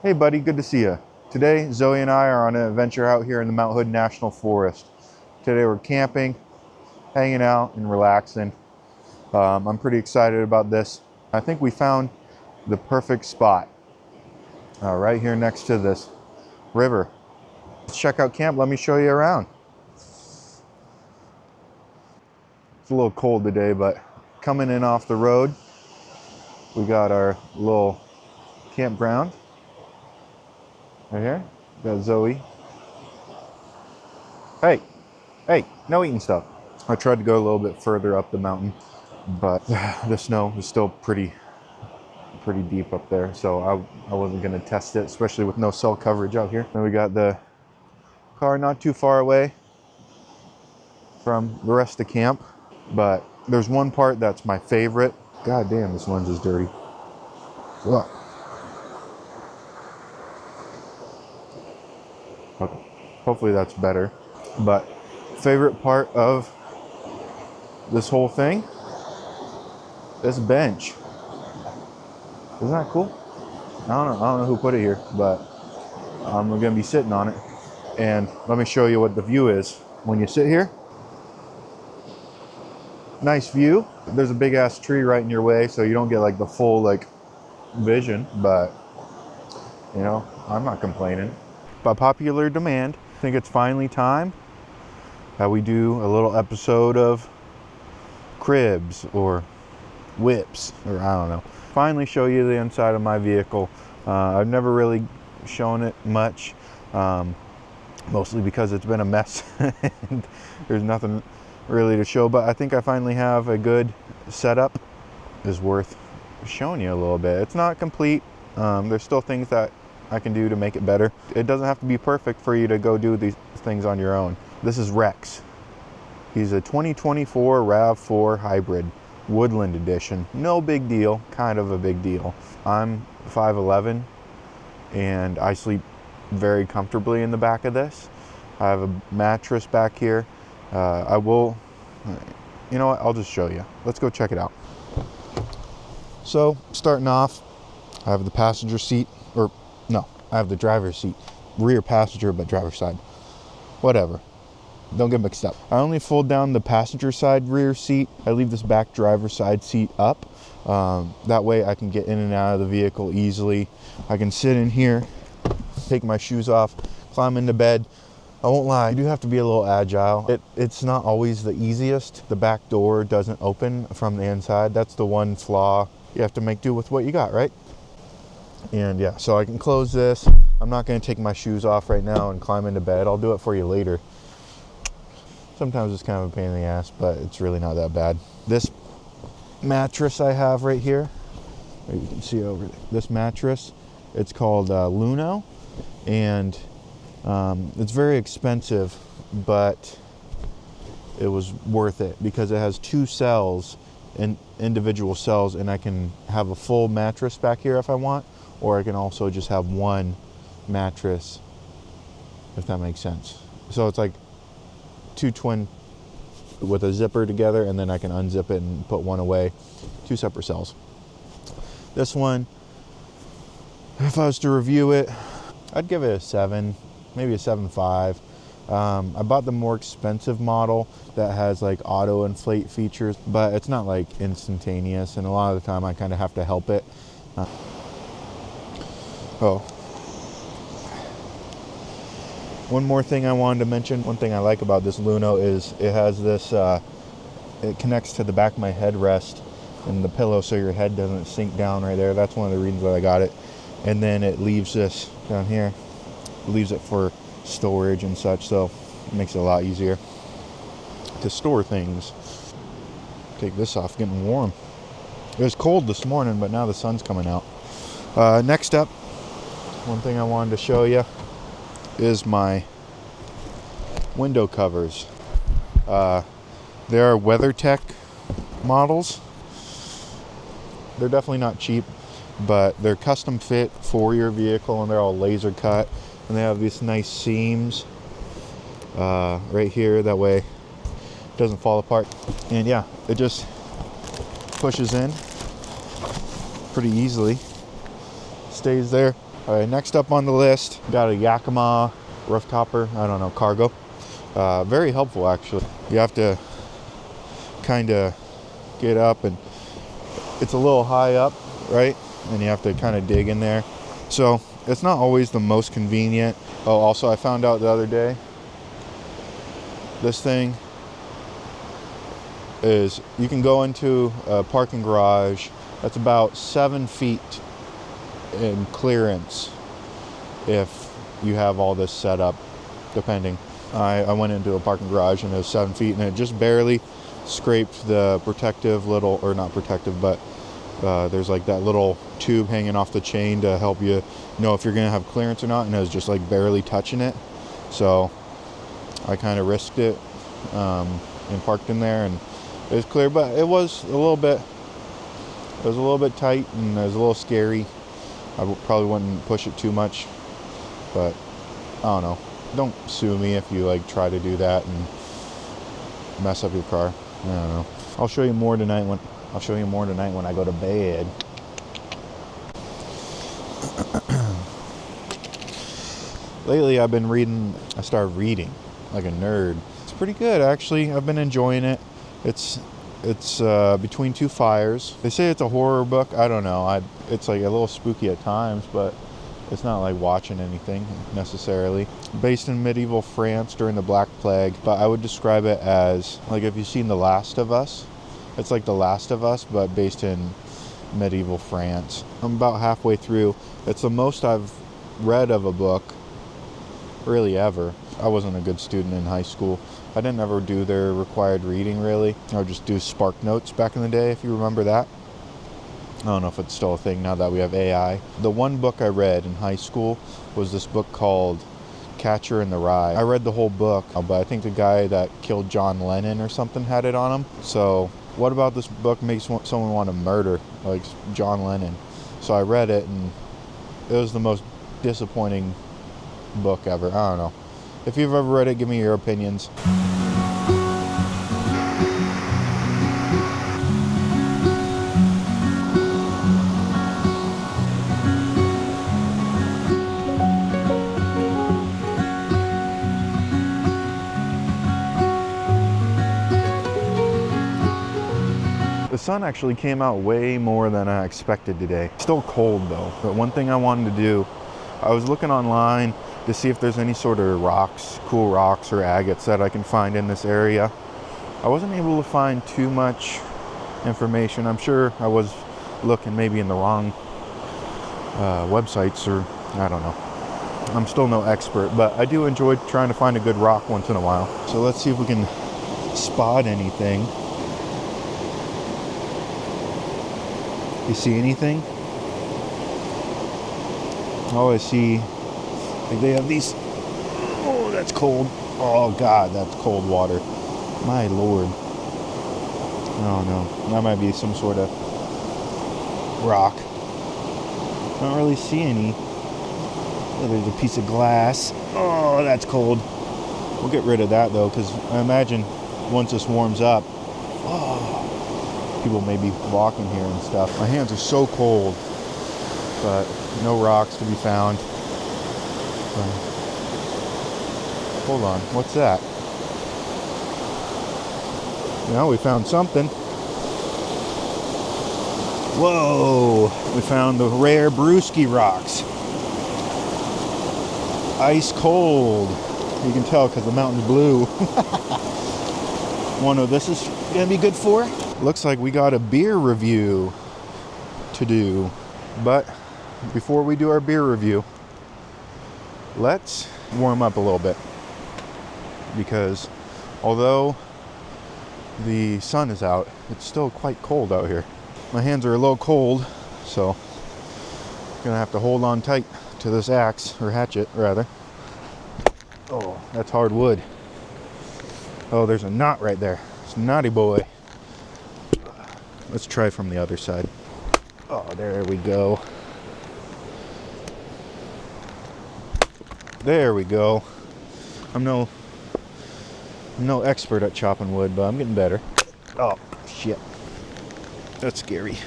Hey buddy, good to see you. Today, Zoe and I are on an adventure out here in the Mount Hood National Forest. Today we're camping, hanging out, and relaxing. I'm pretty excited about this. I think we found the perfect spot right here next to this river. Let's check out camp. Let me show you around. It's a little cold today, but coming in off the road, we got our little campground. Right here, got Zoe. Hey, no eating stuff. I tried to go a little bit further up the mountain, but the snow is still pretty deep up there, so I wasn't gonna test it, especially with no cell coverage out here. Then we got the car not too far away from the rest of camp, but there's one part that's my favorite. God damn, this lens is dirty. Ugh. Okay. Hopefully that's better. But favorite part of this whole thing, this bench. Isn't that cool? I don't know who put it here, but I'm gonna be sitting on it. And let me show you what the view is when you sit here. Nice view. There's a big ass tree right in your way, so you don't get like the full like vision, but you know, I'm not complaining. By popular demand, I think it's finally time that we do a little episode of cribs or whips, or I don't know. Finally show you the inside of my vehicle. I've never really shown it much, mostly because it's been a mess and there's nothing really to show, but I think I finally have a good setup. Is worth showing you a little bit. It's not complete. There's still things that I can do to make it better. It doesn't have to be perfect for you to go do these things on your own. This is Rex. He's a 2024 Rav4 hybrid, Woodland edition. No big deal, kind of a big deal. I'm 5'11", and I sleep very comfortably in the back of this. I have a mattress back here. You know what, I'll just show you. Let's go check it out. So, starting off, I have the passenger seat, or no, I have the driver's seat. Rear passenger, but driver's side. Whatever. Don't get mixed up. I only fold down the passenger side rear seat. I leave this back driver's side seat up. That way I can get in and out of the vehicle easily. I can sit in here, take my shoes off, climb into bed. I won't lie, you do have to be a little agile. It's not always the easiest. The back door doesn't open from the inside. That's the one flaw. You have to make do with what you got, right? And yeah, so I can close this. I'm not going to take my shoes off right now and climb into bed. I'll do it for you later. Sometimes it's kind of a pain in the ass, but it's really not that bad. This mattress I have right here, you can see over there, this mattress, it's called Luno, and it's very expensive, but it was worth it because it has two cells, individual cells, and I can have a full mattress back here if I want, or I can also just have one mattress, if that makes sense. So it's like two twin with a zipper together, and then I can unzip it and put one away. Two separate cells. This one, if I was to review it, I'd give it a 7, maybe a 7.5. I bought the more expensive model that has like auto inflate features, but it's not like instantaneous, and a lot of the time I kind of have to help it. One more thing I wanted to mention. One thing I like about this Luno is it has this, it connects to the back of my headrest and the pillow, so your head doesn't sink down right there. That's one of the reasons why I got it. And then it leaves this down here, leaves it for storage and such, so it makes it a lot easier to store things. Take this off, getting warm. It was cold this morning, but now the sun's coming out. Next up, one thing I wanted to show you is my window covers. They are WeatherTech models. They're definitely not cheap, but they're custom fit for your vehicle, and they're all laser cut, and they have these nice seams right here, that way it doesn't fall apart. And yeah, it just pushes in pretty easily, stays there. All right, next up on the list, got a Yakima roof topper, I don't know, cargo. Very helpful actually. You have to kind of get up, and it's a little high up, right? And you have to kind of dig in there. So it's not always the most convenient. Oh, also I found out the other day, this thing is, you can go into a parking garage that's about 7 feet in clearance if you have all this set up, depending. I went into a parking garage and it was 7 feet, and it just barely scraped the protective little, or not protective, but there's like that little tube hanging off the chain to help you know if you're gonna have clearance or not, and it was just like barely touching it. So I kind of risked it and parked in there, and it was clear, but it was a little bit tight, and it was a little scary. I probably wouldn't push it too much, but I don't know. Don't sue me if you like try to do that and mess up your car. I don't know. I'll show you more tonight when I go to bed. Lately I started reading like a nerd. It's pretty good actually. I've been enjoying it. It's Between Two Fires. They say it's a horror book. I don't know. It's like a little spooky at times, but it's not like watching anything necessarily. Based in medieval France during the Black Plague, but I would describe it as like, if you've seen The Last of Us, it's like The Last of Us, but based in medieval France. I'm about halfway through. It's the most I've read of a book really ever. I wasn't a good student in high school. I didn't ever do their required reading really. I would just do Spark Notes back in the day, if you remember that. I don't know if it's still a thing now that we have AI. The one book I read in high school was this book called Catcher in the Rye. I read the whole book, but I think the guy that killed John Lennon or something had it on him. So what about this book makes someone want to murder like John Lennon? So I read it, and it was the most disappointing book ever. I don't know. If you've ever read it, give me your opinions. The sun actually came out way more than I expected today. Still cold though, but one thing I wanted to do, I was looking online to see if there's any sort of rocks, cool rocks or agates that I can find in this area. I wasn't able to find too much information. I'm sure I was looking maybe in the wrong websites, or I don't know. I'm still no expert, but I do enjoy trying to find a good rock once in a while. So let's see if we can spot anything. You see anything? Oh, I see. Like they have these. Oh, that's cold. Oh God, that's cold water. My Lord. Oh no, that might be some sort of rock. I don't really see any. Oh, there's a piece of glass. Oh, that's cold. We'll get rid of that though, because I imagine once this warms up, people may be walking here and stuff. My hands are so cold, but no rocks to be found. Hold on, what's that? Now we found something. Whoa! We found the rare Brewskis rocks. Ice cold. You can tell because the mountain's blue. Wanna know what this is gonna be good for? Looks like we got a beer review to do. But before we do our beer review, let's warm up a little bit. Because although the sun is out, it's still quite cold out here. My hands are a little cold, so I'm gonna have to hold on tight to this axe, or hatchet rather. Oh, that's hard wood. Oh, there's a knot right there. It's naughty boy. Let's try from the other side. Oh, there we go. There we go. I'm no expert at chopping wood, but I'm getting better. Oh, shit. That's scary.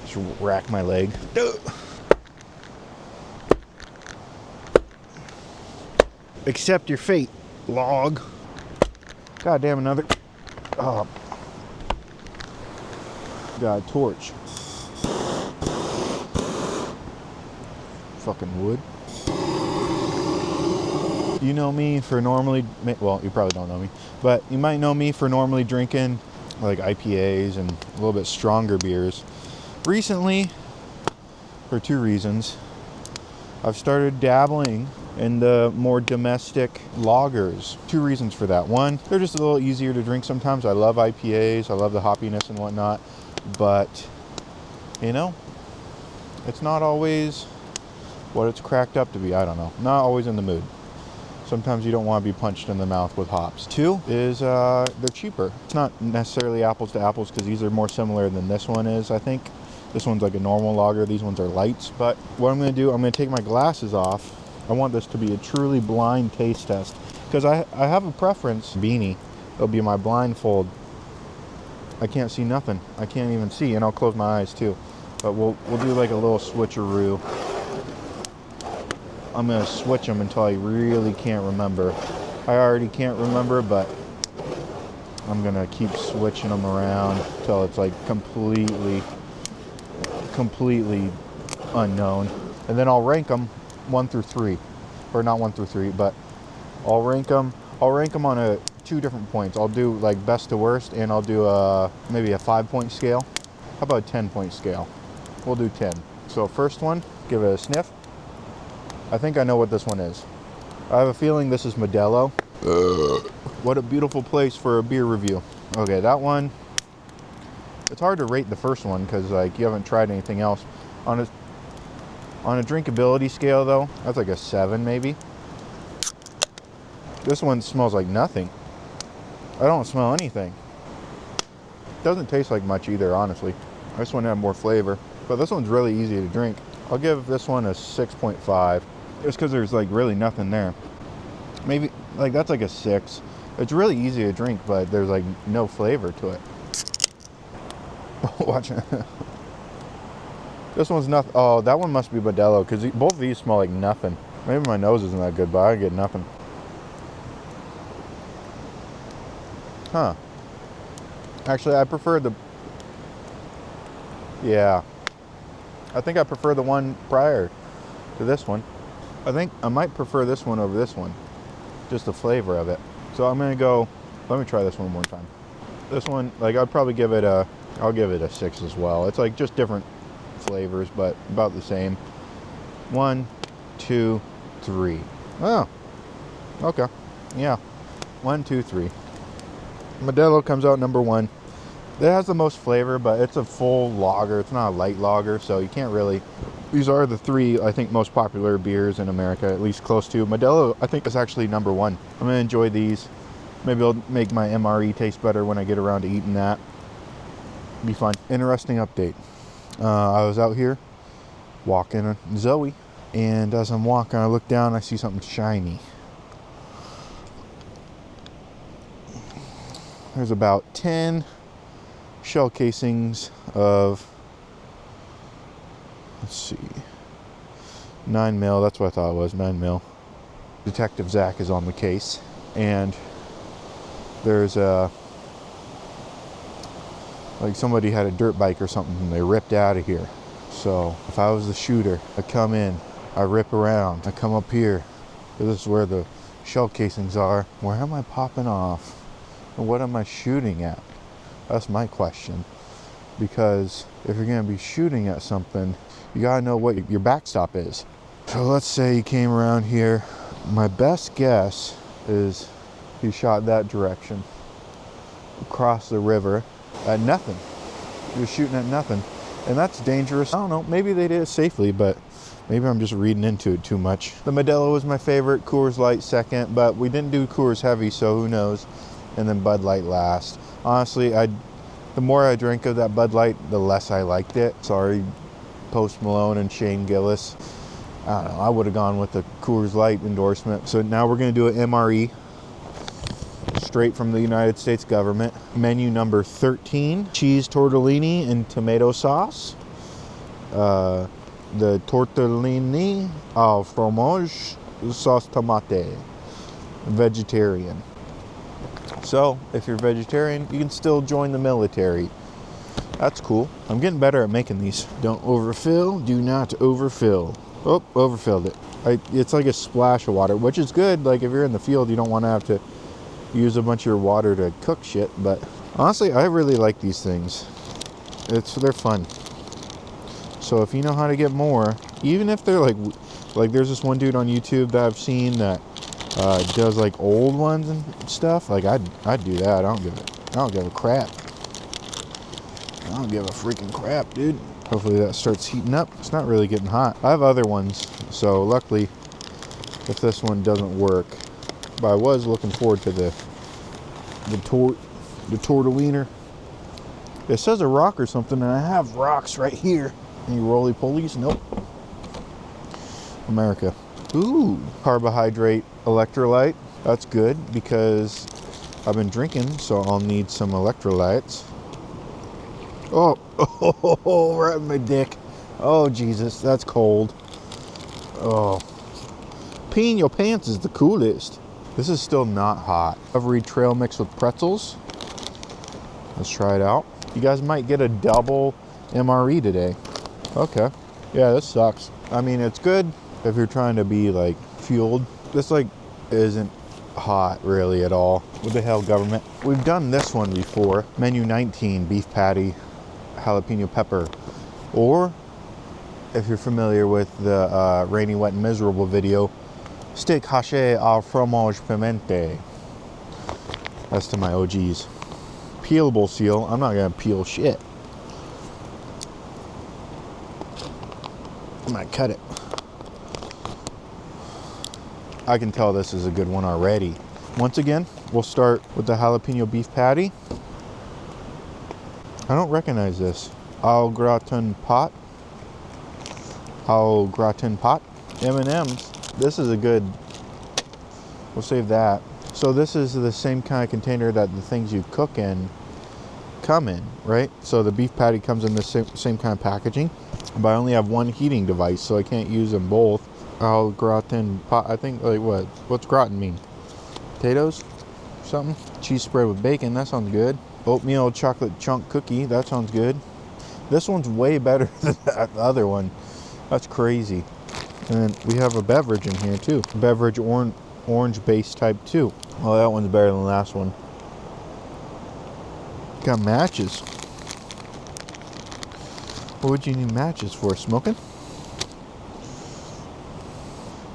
Just rack my leg. Accept your fate, log. God damn, another. Oh. Got a torch. Fucking wood. You know me for normally, well, you probably don't know me, but you might know me for normally drinking like IPAs and a little bit stronger beers. Recently, for two reasons, I've started dabbling in the more domestic lagers. Two reasons for that. One, they're just a little easier to drink sometimes. I love IPAs, I love the hoppiness and whatnot, but you know, it's not always what it's cracked up to be. I don't know. Not always in the mood. Sometimes you don't want to be punched in the mouth with hops. Two is they're cheaper. It's not necessarily apples to apples because these are more similar than this one is, I think. This one's like a normal lager. These ones are lights. But what I'm going to do, I'm going to take my glasses off. I want this to be a truly blind taste test because I have a preference. Beanie. It'll be my blindfold. I can't see nothing. I can't even see, and I'll close my eyes too. But we'll do like a little switcheroo. I'm going to switch them until I really can't remember. I already can't remember, but I'm going to keep switching them around until it's like completely unknown. And then I'll rank them 1 through 3. Or not 1 through 3, but I'll rank them on two different points. I'll do like best to worst, and I'll do maybe a 5-point scale. How about a 10-point scale? We'll do 10. So first one, give it a sniff. I think I know what this one is. I have a feeling this is Modelo. What a beautiful place for a beer review. Okay, that one, it's hard to rate the first one because like you haven't tried anything else. On a drinkability scale though, that's like a 7 maybe. This one smells like nothing. I don't smell anything. Doesn't taste like much either, honestly. This one had more flavor, but this one's really easy to drink. I'll give this one a 6.5. Just because there's like really nothing there. Maybe like that's like a 6. It's really easy to drink, but there's like no flavor to it. Watch it. This one's nothing. Oh, that one must be Modelo because both of these smell like nothing. Maybe my nose isn't that good, but I get nothing. Huh. Actually, I prefer the... Yeah. I think I prefer the one prior to this one. I think I might prefer this one over this one. Just the flavor of it. So I'm going to go... Let me try this one more time. This one, like I'd probably give it a... I'll give it a 6 as well. It's like just different flavors, but about the same. 1, 2, 3. Oh. Okay. Yeah. 1, 2, 3. Modelo comes out number 1. It has the most flavor, but it's a full lager. It's not a light lager, so you can't really... These are the 3, I think, most popular beers in America, at least close to. Modelo, I think, is actually number 1. I'm going to enjoy these. Maybe it'll make my MRE taste better when I get around to eating that. Be fun. Interesting update. I was out here walking Zoe, and as I'm walking, I look down, I see something shiny. There's about 10 shell casings of, let's see, 9 mil. That's what I thought it was, 9 mil. Detective Zach is on the case, and there's a, like somebody had a dirt bike or something and they ripped out of here. So if I was the shooter, I come in, I rip around, I come up here. This is where the shell casings are. Where am I popping off? And what am I shooting at? That's my question. Because if you're gonna be shooting at something, you gotta know what your backstop is. So let's say he came around here. My best guess is he shot that direction, across the river, at nothing. He was shooting at nothing. And that's dangerous. I don't know, maybe they did it safely, but maybe I'm just reading into it too much. The Modelo was my favorite, Coors Light second, but we didn't do Coors Heavy, so who knows. And then Bud Light last. Honestly, the more I drank of that Bud Light, the less I liked it. Sorry, Post Malone and Shane Gillis. I don't know, I would have gone with the Coors Light endorsement. So now we're gonna do an MRE, straight from the United States government. Menu number 13, cheese tortellini and tomato sauce. The tortellini au fromage sauce tomate. vegetarian. So if you're vegetarian, you can still join the military. That's cool. I'm getting better at making these. Don't overfill. Do not overfill. Oh, overfilled it. It's like a splash of water, which is good. Like if you're in the field, you don't want to have to use a bunch of your water to cook shit. But honestly, I really like these things. They're fun. So if you know how to get more, even if they're like there's this one dude on YouTube that I've seen that does like old ones and stuff. Like I'd do that. I don't give a crap. I don't give a freaking crap, dude. Hopefully that starts heating up. It's not really getting hot. I have other ones, so luckily, if this one doesn't work, but I was looking forward to the tortelliner. It says a rock or something, and I have rocks right here. Any roly-polies? Nope. America. Ooh, carbohydrate electrolyte. That's good because I've been drinking, so I'll need some electrolytes. Oh, right in my dick. Oh, Jesus, that's cold. Oh. Peeing your pants is the coolest. This is still not hot. Every trail mix with pretzels. Let's try it out. You guys might get a double MRE today. Okay. Yeah, this sucks. I mean, it's good if you're trying to be like fueled. This like isn't hot really at all. What the hell, government? We've done this one before. Menu 19, beef patty, jalapeno pepper. Or if you're familiar with the rainy, wet, and miserable video, steak haché au fromage pimenté. That's to my OGs. Peelable seal. I'm not gonna peel shit. I might cut it. I can tell this is a good one already. Once again, we'll start with the jalapeno beef patty. I don't recognize this. Au gratin pot. Au gratin pot. M&M's. This is a good, we'll save that. So this is the same kind of container that the things you cook in come in, right? So the beef patty comes in the same kind of packaging, but I only have one heating device, so I can't use them both. Au gratin pot, I think, like what? What's gratin mean? Potatoes? Something? Cheese spread with bacon, that sounds good. Oatmeal chocolate chunk cookie, that sounds good. This one's way better than the other one. That's crazy. And we have a beverage in here too. Beverage orange base type 2. Oh, that one's better than the last one. Got matches. What would you need matches for? Smoking?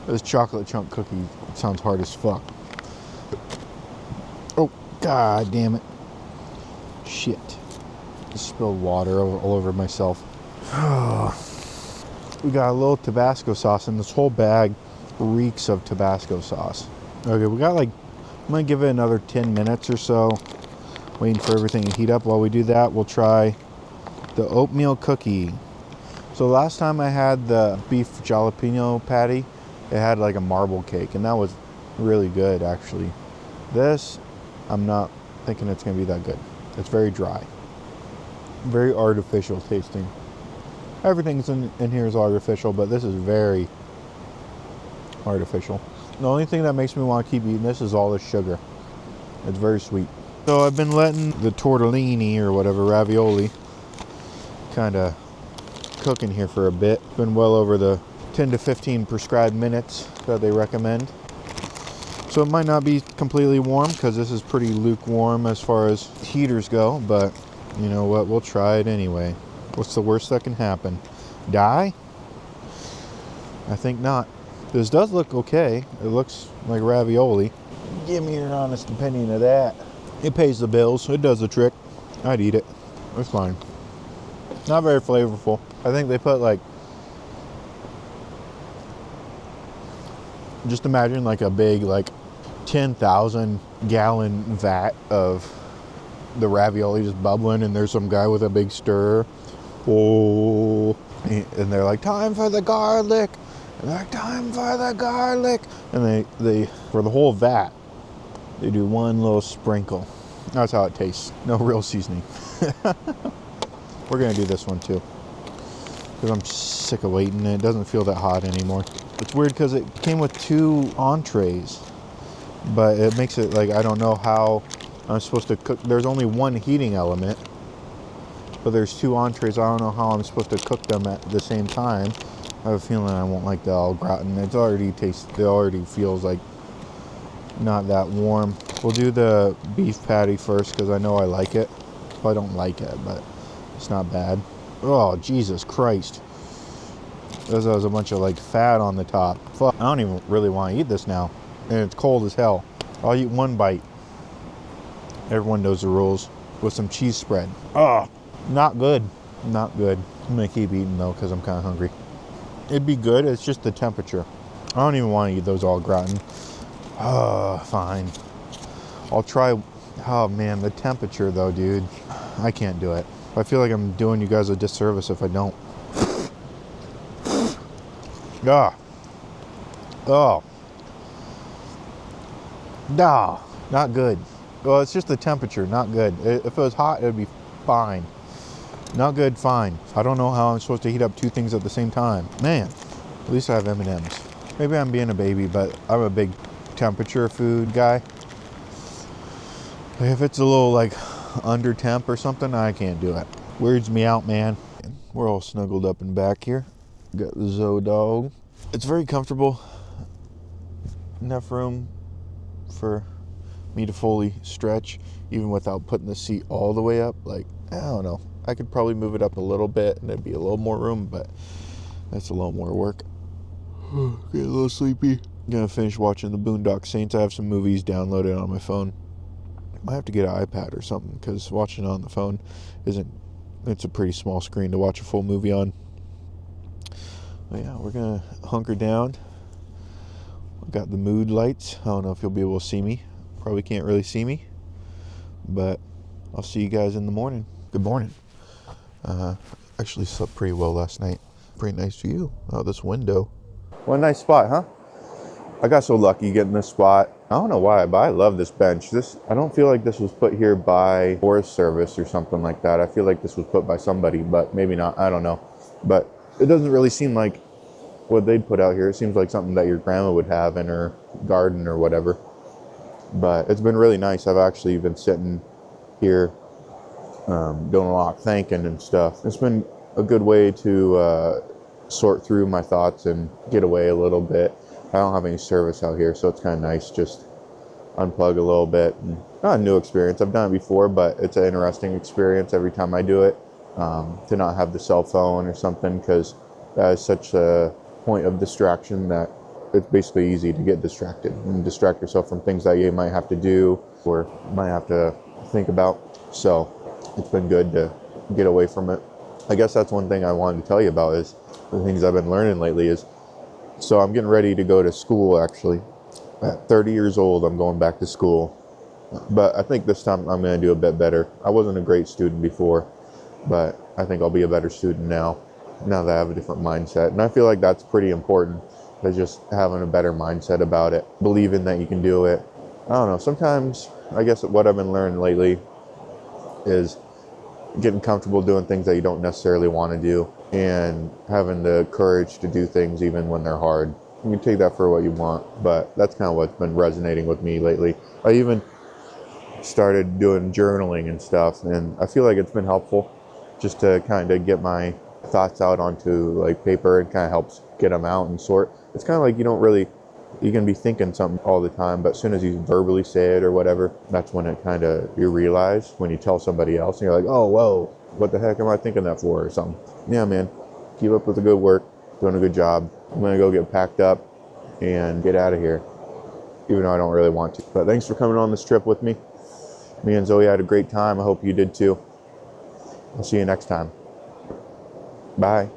This chocolate chunk cookie sounds hard as fuck. Oh, god damn it. Shit. Just spilled water all over myself. We got a little Tabasco sauce, and this whole bag reeks of Tabasco sauce. Okay, we got like, I'm gonna give it another 10 minutes or so, waiting for everything to heat up. While we do that, we'll try the oatmeal cookie. So last time I had the beef jalapeno patty, it had like a marble cake, and that was really good actually. This, I'm not thinking it's gonna be that good. It's very dry, very artificial tasting. Everything's in here is artificial, but this is very artificial. The only thing that makes me want to keep eating this is all the sugar. It's very sweet. So I've been letting the tortellini or whatever, ravioli, kind of cook in here for a bit. Been well over the 10 to 15 prescribed minutes that they recommend. So it might not be completely warm because this is pretty lukewarm as far as heaters go, but you know what, we'll try it anyway. What's the worst that can happen? Die? I think not. This does look okay. It looks like ravioli. Give me your honest opinion of that. It pays the bills. It does the trick. I'd eat it. It's fine. Not very flavorful. I think they put like, just imagine like a big like 10,000 gallon vat of the ravioli just bubbling, and there's some guy with a big stirrer. Oh, and they're like, time for the garlic. And they're like, time for the garlic. And they for the whole vat, they do one little sprinkle. That's how it tastes. No real seasoning. We're gonna do this one too, because I'm sick of waiting. It doesn't feel that hot anymore. It's weird because it came with 2 entrees, but it makes it like I don't know how I'm supposed to cook. There's only one heating element, but there's 2 entrees. I don't know how I'm supposed to cook them at the same time. I have a feeling I won't like the au gratin. It already feels like not that warm. We'll do the beef patty first because I know I like it. Well, I don't like it, but it's not bad. Oh, Jesus Christ. There's a bunch of like fat on the top. Fuck, I don't even really want to eat this now. And it's cold as hell. I'll eat 1 bite. Everyone knows the rules. With some cheese spread. Oh, not good. Not good. I'm gonna keep eating though because I'm kind of hungry. It'd be good, it's just the temperature. I don't even want to eat those au gratin. Fine. I'll try. Oh man, the temperature though, dude. I can't do it. I feel like I'm doing you guys a disservice if I don't. Ah. Oh. Nah. Not good. Well, it's just the temperature, not good. If it was hot, it would be fine. Not good, fine. I don't know how I'm supposed to heat up 2 things at the same time. Man, at least I have M&Ms. Maybe I'm being a baby, but I'm a big temperature food guy. If it's a little like under temp or something, I can't do it. Weirds me out, man. We're all snuggled up in back here. Got the Zoe dog. It's very comfortable. Enough room for me to fully stretch, even without putting the seat all the way up. Like, I don't know. I could probably move it up a little bit and there'd be a little more room, but that's a lot more work. Get a little sleepy. Gonna finish watching the Boondock Saints. I have some movies downloaded on my phone. Might have to get an iPad or something because watching it on the phone it's a pretty small screen to watch a full movie on. But yeah, we're gonna hunker down. I got the mood lights. I don't know if you'll be able to see me. Probably can't really see me, but I'll see you guys in the morning. Good morning. Actually slept pretty well last night. Pretty nice view out this window. What a nice spot, huh? I got so lucky getting this spot. I don't know why, but I love this bench. I don't feel like this was put here by Forest Service or something like that. I feel like this was put by somebody, but maybe not. I don't know. But it doesn't really seem like what they'd put out here. It seems like something that your grandma would have in her garden or whatever. But it's been really nice. I've actually been sitting here doing a lot of thinking and stuff. It's been a good way to sort through my thoughts and get away a little bit. I don't have any service out here, so it's kind of nice just unplug a little bit. And not a new experience. I've done it before, but it's an interesting experience every time I do it, to not have the cell phone or something, because that is such a point of distraction that it's basically easy to get distracted and distract yourself from things that you might have to do or might have to think about. So it's been good to get away from it. I guess that's one thing I wanted to tell you about is the things I've been learning lately is, so I'm getting ready to go to school actually. At 30 years old, I'm going back to school. But I think this time I'm going to do a bit better. I wasn't a great student before, but I think I'll be a better student now that I have a different mindset. And I feel like that's pretty important, is just having a better mindset about it, believing that you can do it. I don't know, sometimes I guess what I've been learning lately is getting comfortable doing things that you don't necessarily want to do and having the courage to do things even when they're hard. You can take that for what you want, but that's kind of what's been resonating with me lately. I even started doing journaling and stuff, and I feel like it's been helpful just to kind of get my thoughts out onto like paper and kind of helps get them out and sort. It's kind of like you can be thinking something all the time, but as soon as you verbally say it or whatever, that's when it kind of, you realize when you tell somebody else and you're like, oh, whoa, what the heck am I thinking that for or something. Yeah, man, keep up with the good work, doing a good job. I'm going to go get packed up and get out of here, even though I don't really want to. But thanks for coming on this trip with me. Me and Zoe had a great time. I hope you did too. I'll see you next time. Bye.